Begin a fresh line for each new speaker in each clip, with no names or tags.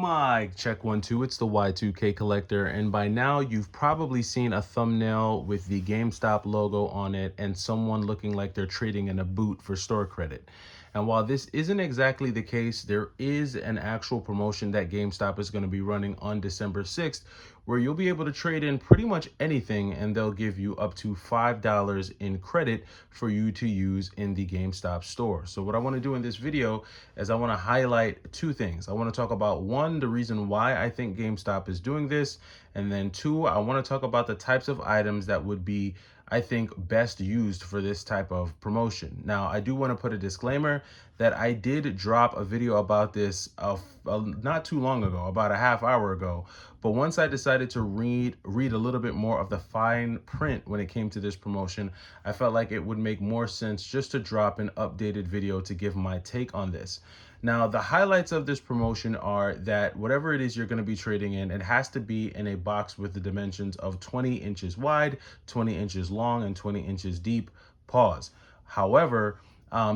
Mic check 1 2, it's the Y2K collector, and by now you've probably seen a thumbnail with the GameStop logo on it and someone looking like they're trading in a boot for store credit. And while this isn't exactly the case, there is an actual promotion that GameStop is going to be running on December 6th where you'll be able to trade in pretty much anything and they'll give you up to $5 in credit for you to use in the GameStop store. So what I want to do in this video is I want to highlight two things. I want to talk about one, the reason why I think GameStop is doing this, and then two, I want to talk about the types of items that would be, I think, best used for this type of promotion. Now, I do want to put a disclaimer that I did drop a video about this not too long ago, about a half hour ago. But once I decided to read a little bit more of the fine print when it came to this promotion, I felt like it would make more sense just to drop an updated video to give my take on this. Now, the highlights of this promotion are that whatever it is you're going to be trading in, it has to be in a box with the dimensions of 20 inches wide, 20 inches long, and 20 inches deep. Pause. However,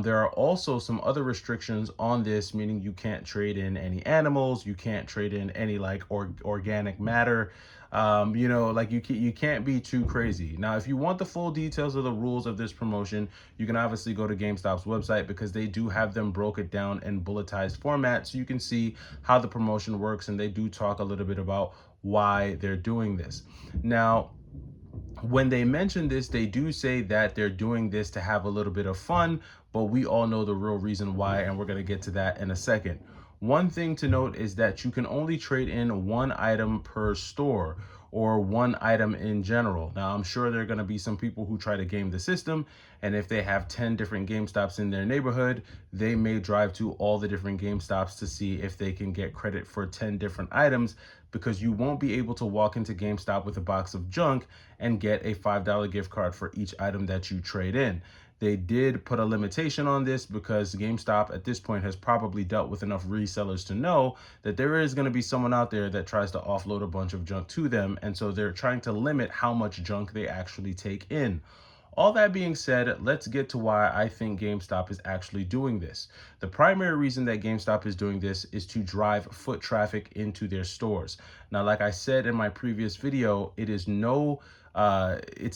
there are also some other restrictions on this, meaning you can't trade in any animals, you can't trade in any like organic matter. Like you can't be too crazy. Now, if you want the full details of the rules of this promotion, you can obviously go to GameStop's website because they do have them broken down in bulletized format so you can see how the promotion works, and they do talk a little bit about why they're doing this. Now, when they mention this, they do say that they're doing this to have a little bit of fun, but we all know the real reason why, and we're going to get to that in a second. One thing to note is that you can only trade in one item per store or one item in general. Now, I'm sure there are going to be some people who try to game the system, and if they have 10 different GameStops in their neighborhood, they may drive to all the different GameStops to see if they can get credit for 10 different items, because you won't be able to walk into GameStop with a box of junk and get a $5 gift card for each item that you trade in. They did put a limitation on this because GameStop at this point has probably dealt with enough resellers to know that there is going to be someone out there that tries to offload a bunch of junk to them. And so they're trying to limit how much junk they actually take in. All that being said, let's get to why I think GameStop is actually doing this. The primary reason that GameStop is doing this is to drive foot traffic into their stores. Now, like I said in my previous video, it's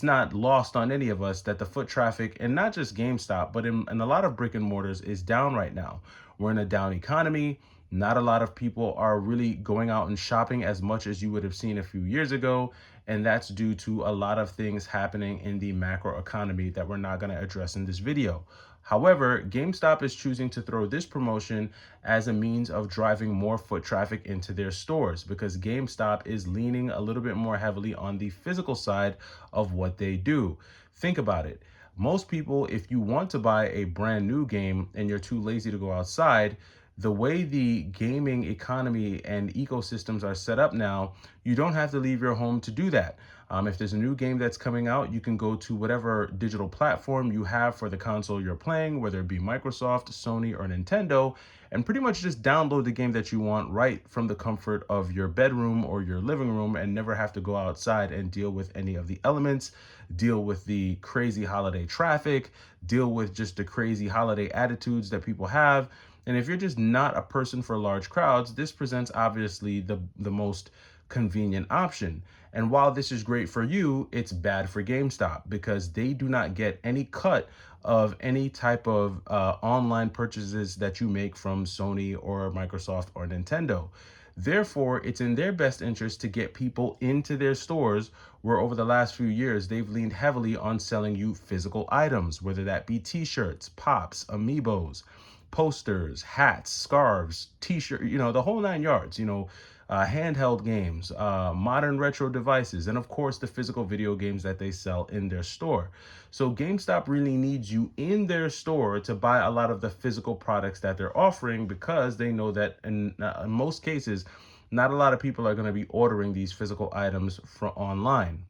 not lost on any of us that the foot traffic, and not just GameStop, but in a lot of brick and mortars, is down right now. We're in a down economy. Not a lot of people are really going out and shopping as much as you would have seen a few years ago. And that's due to a lot of things happening in the macro economy that we're not going to address in this video. However, GameStop is choosing to throw this promotion as a means of driving more foot traffic into their stores because GameStop is leaning a little bit more heavily on the physical side of what they do. Think about it. Most people, if you want to buy a brand new game and you're too lazy to go outside, the way the gaming economy and ecosystems are set up now, you don't have to leave your home to do that. If there's a new game that's coming out, you can go to whatever digital platform you have for the console you're playing, whether it be Microsoft, Sony, or Nintendo, and pretty much just download the game that you want right from the comfort of your bedroom or your living room and never have to go outside and deal with any of the elements, deal with the crazy holiday traffic, deal with just the crazy holiday attitudes that people have. And if you're just not a person for large crowds, this presents obviously the most convenient option. And while this is great for you, it's bad for GameStop because they do not get any cut of any type of online purchases that you make from Sony or Microsoft or Nintendo. Therefore, it's in their best interest to get people into their stores, where over the last few years, they've leaned heavily on selling you physical items, whether that be t-shirts, pops, amiibos, posters, hats, scarves, t-shirt, the whole nine yards, handheld games, modern retro devices, and of course the physical video games that they sell in their store. So GameStop really needs you in their store to buy a lot of the physical products that they're offering because they know that in most cases, not a lot of people are going to be ordering these physical items from online.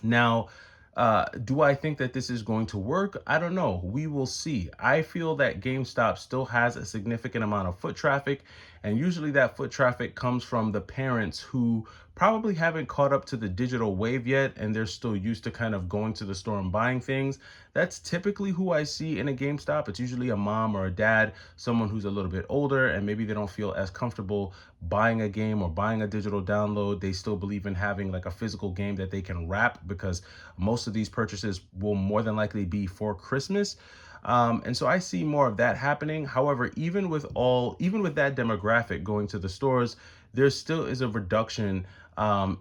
Now, do I think that this is going to work? I don't know. We will see. I feel that GameStop still has a significant amount of foot traffic, And usually that foot traffic comes from the parents who probably haven't caught up to the digital wave yet, and they're still used to kind of going to the store and buying things. That's typically who I see in a GameStop. It's usually a mom or a dad, someone who's a little bit older, and maybe they don't feel as comfortable buying a game or buying a digital download. They still believe in having like a physical game that they can wrap, because most of these purchases will more than likely be for Christmas. And so I see more of that happening. However, even with that demographic going to the stores, there still is a reduction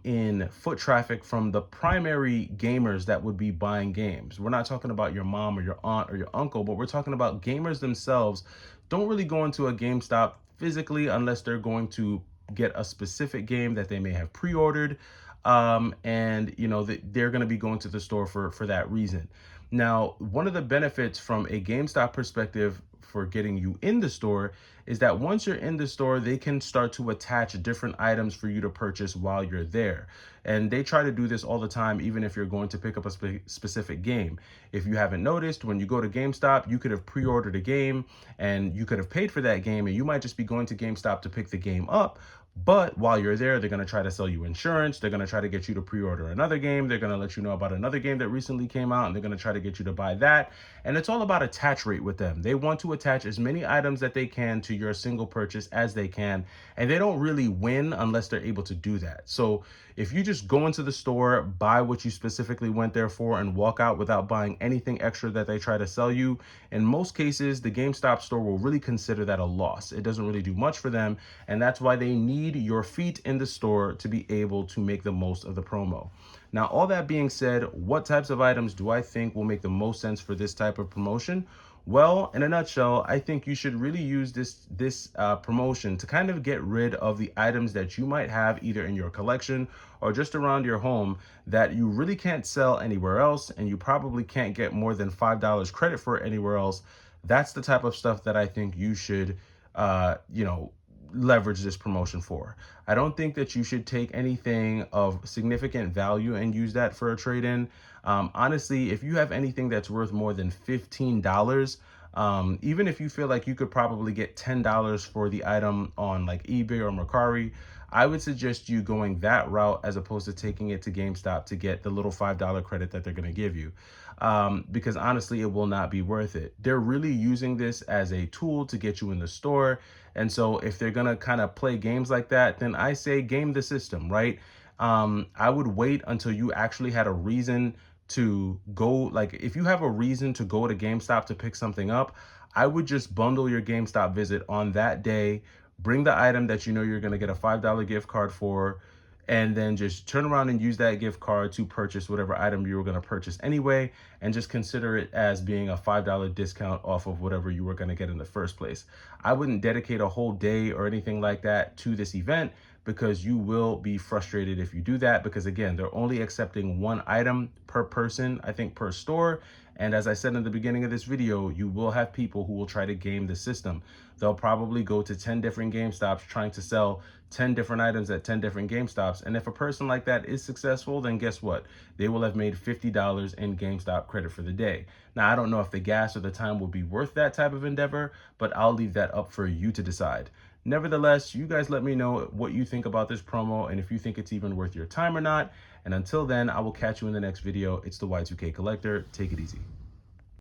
in foot traffic from the primary gamers that would be buying games. We're not talking about your mom or your aunt or your uncle, but we're talking about gamers themselves don't really go into a GameStop physically unless they're going to get a specific game that they may have pre-ordered. And they're going to be going to the store for that reason. Now, one of the benefits from a GameStop perspective for getting you in the store is that once you're in the store, they can start to attach different items for you to purchase while you're there. And they try to do this all the time, even if you're going to pick up a specific game. If you haven't noticed, when you go to GameStop, you could have pre-ordered a game and you could have paid for that game, and you might just be going to GameStop to pick the game up. But while you're there, they're going to try to sell you insurance. They're going to try to get you to pre-order another game. They're going to let you know about another game that recently came out, and they're going to try to get you to buy that. And it's all about attach rate with them. They want to attach as many items that they can to your single purchase as they can. And they don't really win unless they're able to do that. So if you just go into the store, buy what you specifically went there for, and walk out without buying anything extra that they try to sell you, in most cases, the GameStop store will really consider that a loss. It doesn't really do much for them. And that's why they need your feet in the store to be able to make the most of the promo. Now, all that being said, what types of items do I think will make the most sense for this type of promotion? Well, in a nutshell, I think you should really use this promotion to kind of get rid of the items that you might have either in your collection or just around your home that you really can't sell anywhere else, and you probably can't get more than $5 credit for anywhere else. That's the type of stuff that I think you should, leverage this promotion for. I don't think that you should take anything of significant value and use that for a trade-in. Honestly, if you have anything that's worth more than $15, even if you feel like you could probably get $10 for the item on like eBay or Mercari, I would suggest you going that route as opposed to taking it to GameStop to get the little $5 credit that they're going to give you. Because honestly, it will not be worth it. They're really using this as a tool to get you in the store. And so if they're going to kind of play games like that, then I say game the system, right? I would wait until you actually had a reason to go. Like if you have a reason to go to GameStop to pick something up, I would just bundle your GameStop visit on that day, bring the item that you know you're going to get a $5 gift card for, and then just turn around and use that gift card to purchase whatever item you were going to purchase anyway, and just consider it as being a $5 discount off of whatever you were going to get in the first place. I wouldn't dedicate a whole day or anything like that to this event, because you will be frustrated if you do that, because again, they're only accepting one item per person, I think per store. And as I said in the beginning of this video, you will have people who will try to game the system. They'll probably go to 10 different GameStops trying to sell 10 different items at 10 different GameStops. And if a person like that is successful, then guess what? They will have made $50 in GameStop credit for the day. Now, I don't know if the gas or the time will be worth that type of endeavor, but I'll leave that up for you to decide. Nevertheless, you guys let me know what you think about this promo and if you think it's even worth your time or not. And until then, I will catch you in the next video. It's the Y2K Collector. Take it easy.